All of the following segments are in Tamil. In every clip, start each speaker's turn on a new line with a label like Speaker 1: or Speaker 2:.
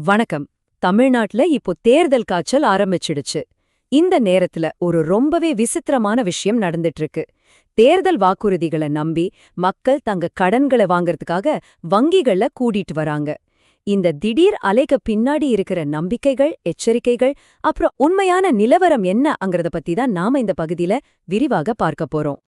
Speaker 1: வணக்கம். தமிழ்நாட்டுல இப்போ தேர்தல் காய்ச்சல் ஆரம்பிச்சிடுச்சு. இந்த நேரத்துல ஒரு ரொம்பவே விசித்திரமான விஷயம் நடந்துட்டு இருக்கு. தேர்தல் வாக்குறுதிகளை நம்பி மக்கள் தங்க கடன்களை வாங்கறதுக்காக வங்கிகள்ல கூட்டிட்டு வராங்க. இந்த திடீர் அலைக்கு பின்னாடி இருக்கிற நம்பிக்கைகள், எச்சரிக்கைகள், அப்புறம் உண்மையான நிலவரம் என்னங்கறத பத்தி தான் நாம இந்த பகுதியில விரிவாக பார்க்க போறோம்.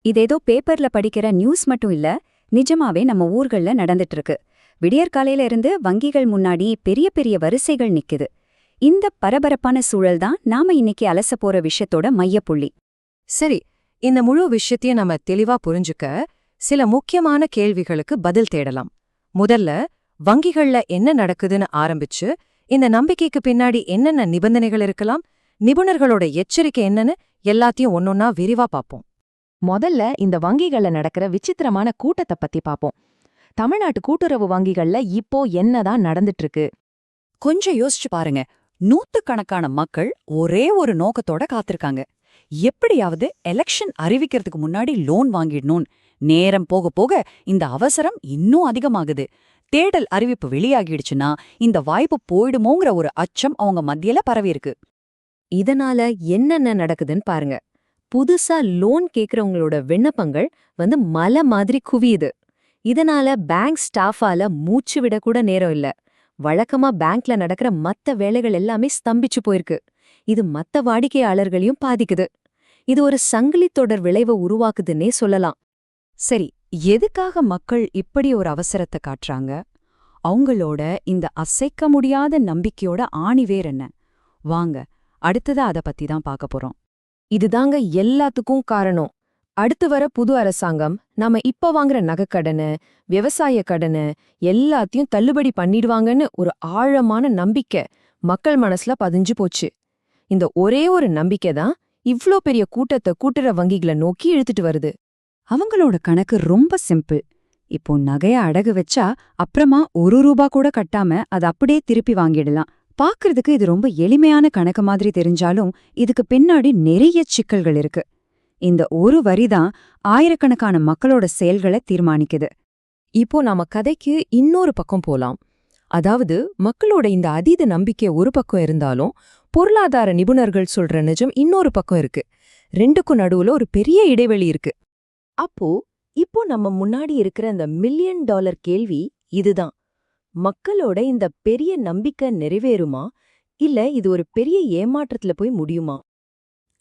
Speaker 2: இதேதோ பேப்பர்ல படிக்கிற நியூஸ் மட்டும் இல்ல, நிஜமாவே நம்ம ஊர்கள்ல நடந்துட்டு இருக்கு. விடியற்காலையில இருந்து வங்கிகள் முன்னாடி பெரிய பெரிய வரிசைகள் நிக்குது. இந்த பரபரப்பான சூழல் தான் நாம இன்னைக்கு அலச போற விஷயத்தோட மையப்புள்ளி.
Speaker 1: சரி, இந்த முழு விஷயத்தையும் நம்ம தெளிவா புரிஞ்சுக்க சில முக்கியமான கேள்விகளுக்கு பதில் தேடலாம். முதல்ல, வங்கிகள்ல என்ன நடக்குதுன்னு ஆரம்பிச்சு இந்த நம்பிக்கைக்கு பின்னாடி என்னென்ன நிபந்தனைகள் இருக்கலாம், நிபுணர்களோட எச்சரிக்கை என்னன்னு எல்லாத்தையும் ஒன்னொன்னா விரிவா பார்ப்போம்.
Speaker 3: முதல்ல இந்த வங்கிகள்ல நடக்கிற விசித்திரமான கூட்டத்தை பத்தி பாப்போம். தமிழ்நாட்டு கூட்டுறவு வங்கிகள்ல இப்போ என்னதான் நடந்துட்டு இருக்கு?
Speaker 1: கொஞ்சம் யோசிச்சு பாருங்க. நூத்துக்கணக்கான மக்கள் ஒரே ஒரு நோக்கத்தோட காத்திருக்காங்க. எப்படியாவது எலெக்ஷன் அறிவிக்கிறதுக்கு முன்னாடி லோன் வாங்கிடணும். நேரம் போக போக இந்த அவசரம் இன்னும் அதிகமாகுது. தேடல் அறிவிப்பு வெளியாகிடுச்சுன்னா இந்த வாய்ப்பு போயிடுமோங்கிற ஒரு அச்சம் அவங்க மத்தியில பரவியிருக்கு.
Speaker 3: இதனால என்னென்ன நடக்குதுன்னு பாருங்க. புதுசா லோன் கேக்குறவங்களோட விண்ணப்பங்கள் மலை மாதிரி குவியுது. இதனால பேங்க் ஸ்டாஃபால மூச்சு விட கூட நேரம் இல்ல. வழக்கமா பேங்க்ல நடக்கிற மத்த வேலைகள் எல்லாமே ஸ்தம்பிச்சு போயிருக்கு. இது மத்த வாடிக்கையாளர்களையும் பாதிக்குது. இது ஒரு சங்கிலி தொடர் விளைவை உருவாக்குதுன்னே சொல்லலாம்.
Speaker 1: சரி, எதுக்காக மக்கள் இப்படி ஒரு அவசரத்தை காட்டுறாங்க? அவங்களோட இந்த அசைக்க முடியாத நம்பிக்கையோட ஆணிவேர் என்ன? வாங்க, அடுத்ததா அத பத்தி தான் பார்க்க போறோம்.
Speaker 3: இதுதாங்க எல்லாத்துக்கும் காரணம். அடுத்து வர புது அரசாங்கம் நாம இப்ப வாங்குற நகைக்கடனு, விவசாய கடனு எல்லாத்தையும் தள்ளுபடி பண்ணிடுவாங்கன்னு ஒரு ஆழமான நம்பிக்கை மக்கள் மனசுல பதிஞ்சு போச்சு. இந்த ஒரே ஒரு நம்பிக்கை தான் இவ்ளோ பெரிய கூட்டத்தை கூட்டுற வங்கிகளை நோக்கி இழுத்துட்டு வருது.
Speaker 2: அவங்களோட கணக்கு ரொம்ப சிம்பிள். இப்போ நகைய அடகு வச்சா அப்புறமா ₹1 கூட கட்டாம அதை அப்படியே திருப்பி வாங்கிடலாம். பாக்குறதுக்கு இது ரொம்ப எளிமையான கணக்கு மாதிரி தெரிஞ்சாலும் இதுக்கு பின்னாடி நிறைய சிக்கல்கள் இருக்கு. இந்த ஒரு வரிதான் ஆயிரக்கணக்கான மக்களோட செயல்களை தீர்மானிக்குது.
Speaker 3: இப்போ நாம கதைக்கு இன்னொரு பக்கம் போலாம். அதாவது மக்களோட இந்த அதீத நம்பிக்கை ஒரு பக்கம் இருந்தாலும் பொருளாதார நிபுணர்கள் சொல்ற நிஜம் இன்னொரு பக்கம் இருக்கு. ரெண்டுக்கும் நடுவுல ஒரு பெரிய இடைவெளி இருக்கு. இப்போ நம்ம முன்னாடி இருக்கிற இந்த மில்லியன் டாலர் கேள்வி இதுதான். மக்களோட இந்த பெரிய நம்பிக்கை நிறைவேறுமா, இல்ல இது ஒரு பெரிய ஏமாற்றத்துல போய் முடியுமா?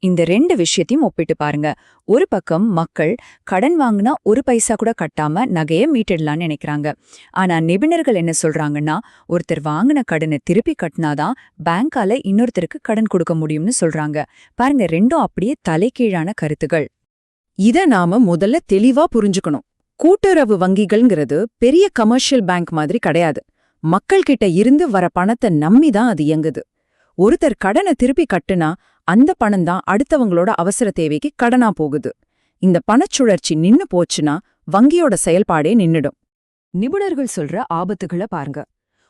Speaker 1: இந்த ரெண்டு விஷயத்தையும் ஒப்பிட்டு பாருங்க. ஒரு பக்கம் மக்கள் கடன் வாங்கினா ஒரு பைசா கூட கட்டாம நகைய மீட்டிடலான்னு நினைக்கிறாங்க. ஆனா நிபுணர்கள் என்ன சொல்றாங்கன்னா, ஒருத்தர் வாங்கின கடனை திருப்பி கட்டினாதான் பேங்கால இன்னொருத்தருக்கு கடன் கொடுக்க முடியும்னு சொல்றாங்க. பாருங்க, ரெண்டும் அப்படியே தலைகீழான கருத்துகள். இத நாம முதல்ல தெளிவா புரிஞ்சுக்கணும். கூட்டுறவு வங்கிகள்ங்கிறது பெரிய கமர்ஷியல் பேங்க் மாதிரி கிடையாது. மக்கள் கிட்ட இருந்து வர பணத்தை நம்பிதான் அது இயங்குது. ஒருத்தர் கடனை திருப்பி கட்டுனா அந்த பணம் தான் அடுத்தவங்களோட அவசர தேவைக்கு கடனா போகுது. இந்த பணச்சுழற்சி நின்னு போச்சுன்னா வங்கியோட செயல்பாடே நின்னுடும்.
Speaker 3: நிபுணர்கள் சொல்ற ஆபத்துகளை பாருங்க.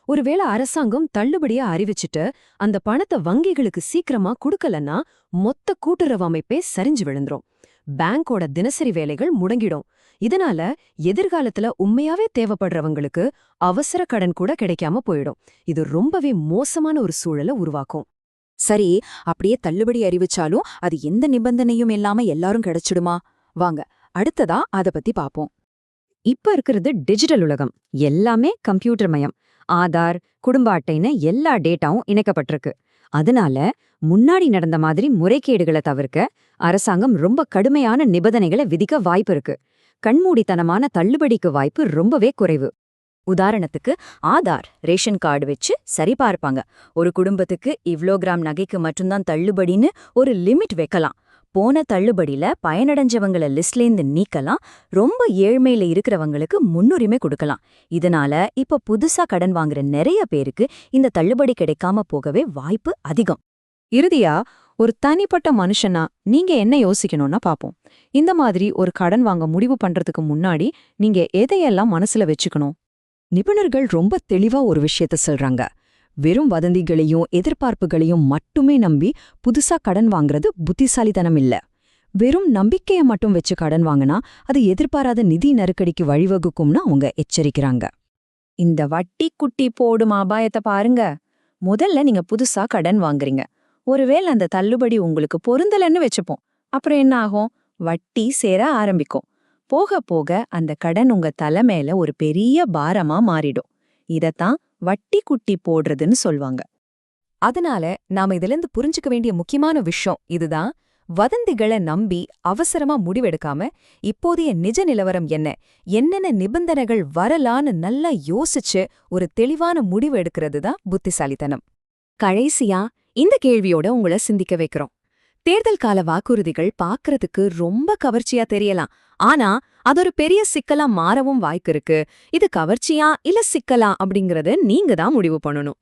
Speaker 3: ஒருவேளை அரசாங்கம் தள்ளுபடியா அறிவிச்சுட்டு அந்த பணத்தை வங்கிகளுக்கு சீக்கிரமா குடுக்கலன்னா மொத்த கூட்டுறவு அமைப்பே சரிஞ்சு விழுந்துரும். பேங்கோட தினசரி வேலைகள் முடங்கிடும். இதனால எதிர்காலத்துல உண்மையாவே தேவைப்படுறவங்களுக்கு அவசர கடன் கூட கிடைக்காம போயிடும். இது ரொம்பவே மோசமான ஒரு சூழலை உருவாக்கும்.
Speaker 1: சரி, அப்படியே தள்ளுபடி அறிவிச்சாலும் அது எந்த நிபந்தனையும் இல்லாம எல்லாரும் கிடைச்சிடுமா? வாங்க, அடுத்ததா அத பத்தி பாப்போம்.
Speaker 2: இப்ப இருக்கிறது டிஜிட்டல் உலகம். எல்லாமே கம்ப்யூட்டர் மயம். ஆதார், குடும்ப அட்டைன்னு எல்லா டேட்டாவும் இணைக்கப்பட்டிருக்கு. அதனால முன்னாடி நடந்த மாதிரி முறைகேடுகளை தவிர்க்க அரசாங்கம் ரொம்ப கடுமையான நிபந்தனைகளை விதிக்க வாய்ப்பு இருக்கு. கண்மூடித்தனமான தள்ளுபடிக்கு வாய்ப்பு ரொம்பவே குறைவு. உதாரணத்துக்கு, ஆதார், ரேஷன் கார்டு வச்சு சரி பார்ப்பாங்க. ஒரு குடும்பத்துக்கு இவ்ளோ கிராம் நகைக்கு மட்டும்தான் தள்ளுபடின்னு ஒரு லிமிட் வைக்கலாம். போன தள்ளுபடியில பயனடைஞ்சவங்கள லிஸ்ட்லேருந்து நீக்கலாம். ரொம்ப ஏழ்மையில இருக்கிறவங்களுக்கு முன்னுரிமை கொடுக்கலாம். இதனால இப்ப புதுசா கடன் வாங்குற நிறைய பேருக்கு இந்த தள்ளுபடி கிடைக்காம போகவே வாய்ப்பு அதிகம்.
Speaker 3: இறுதியா, ஒரு தனிப்பட்ட மனுஷனா நீங்க என்ன யோசிக்கணும்னா பாப்போம். இந்த மாதிரி ஒரு கடன் வாங்க முடிவு பண்றதுக்கு முன்னாடி நீங்க எதையெல்லாம் மனசுல வச்சுக்கணும்? நிபுணர்கள் ரொம்ப தெளிவா ஒரு விஷயத்த சொல்றாங்க. வெறும் வதந்திகளையும் எதிர்பார்ப்புகளையும் மட்டுமே நம்பி புதுசா கடன் வாங்குறது புத்திசாலித்தனம் இல்ல. வெறும் நம்பிக்கைய மட்டும் வச்சு கடன் வாங்கினா அது எதிர்பாராத நிதி நெருக்கடிக்கு வழிவகுக்கும்னு அவங்க எச்சரிக்கிறாங்க.
Speaker 1: இந்த வட்டி குட்டி போடும் அபாயத்தை பாருங்க. முதல்ல நீங்க புதுசா கடன் வாங்குறீங்க. ஒருவேளை அந்த தள்ளுபடி உங்களுக்கு பொருந்தலன்னு வச்சுப்போம். அப்புறம் என்ன ஆகும்? வட்டி சேர ஆரம்பிக்கும். போக போக அந்த கடன் உங்க தலை மேல ஒரு பெரிய பாரமா மாறிடும். இதத்தான் வட்டி குட்டி போடுறதுன்னு சொல்வாங்க.
Speaker 3: அதனால நாம இதிலிருந்து புரிஞ்சுக்க வேண்டிய முக்கியமான விஷயம் இதுதான். வதந்திகளை நம்பி அவசரமா முடிவெடுக்காம இப்போதைய நிஜ நிலவரம் என்னென்ன நிபந்தனைகள் வரலான்னு நல்லா யோசிச்சு ஒரு தெளிவான முடிவு எடுக்கிறது தான் புத்திசாலித்தனம். கடைசியா இந்த கேள்வியோட உங்களை சிந்திக்க வைக்கிறோம். தேர்தல் கால வாக்குறுதிகள் பாக்குறதுக்கு ரொம்ப கவர்ச்சியா தெரியலாம். ஆனா அது ஒரு பெரிய சிக்கலா மாறவும் வாய்ப்பு இருக்கு. இது கவர்ச்சியா இல்ல சிக்கலா அப்படிங்கறத நீங்க தான் முடிவு பண்ணணும்.